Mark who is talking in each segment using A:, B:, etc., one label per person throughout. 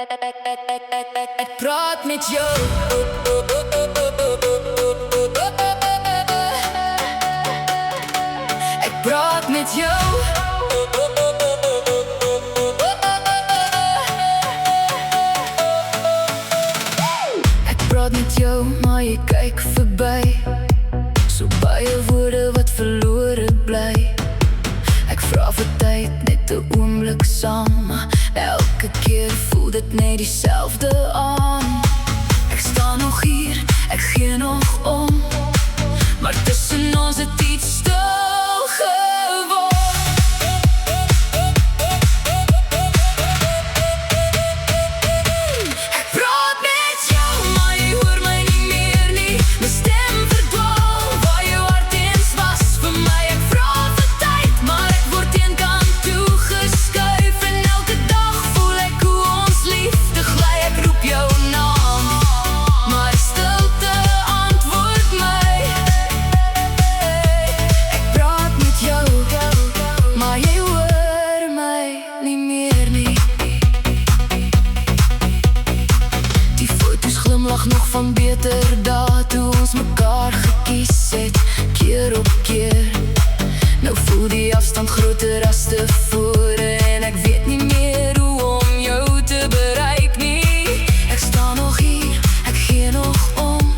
A: Ik praat met jou. Ik praat met jou. Ik praat met jou, maar je kijkt voorbij. So baie woorde wat verlore bly. Ek vra vir tyd, net 'n oomblik saam, maar elke keer voel dit net dieselfde aan. Ek sta nog hier, ek gee nog om, maar tussen ons het iets stil geword. Ek praat met jou, maar jy hoor my nie meer nie. My stem verdwaal, waar jou hart eens was vir my. Ek vra vir tyd, maar ek word teenkant toe geskuif. En elke dag voel ek hoe ons liefde gly. Ek roep jou naam, maar stilte antwoord my. Ek praat met jou, maar jy hoor my nie meer nie. Die foto's glimlach nog van beter dae, toe ons mekaar gekies het, keer op keer. Nou voel die afstand groter as tevore, en ek weet nie meer hoe om jou te bereik nie. Ek sta nog hier, ek gee nog om,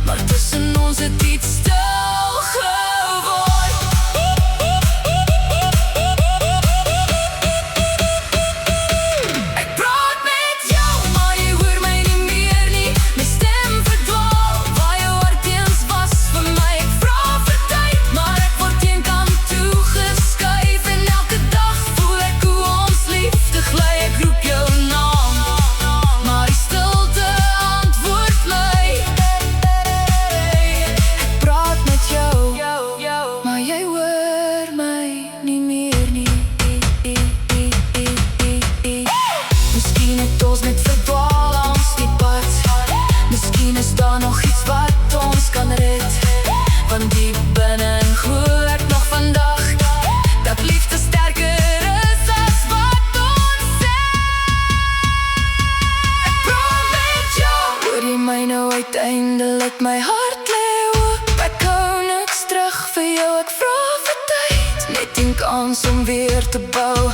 A: maar tussen ons het iets stil geword. Ek praat met jou, maar jy hoor my nie meer nie. My stem verdwaal, waar jou hart eens was vir my. Ek vra vir tyd, maar ek word teenkant toe geskuif. En elke dag voel ek hoe ons liefde gly. Ek roep jou naam, maar die stilte antwoord my. Ek praat met jou, maar jy hoor my nie meer nie. Miskien het ons net verdwaal langs die pad. Miskien is daar nog iets wat ons kan red. Want diep binne glo ek nog vandag dat liefde sterker is as wat ons sê. Ek praat met jou, hoor jy my nou uiteindelik? My hart lê oop, ek hou niks terug vir jou. Ek vra vir tyd, net 'n kans om weer te bou.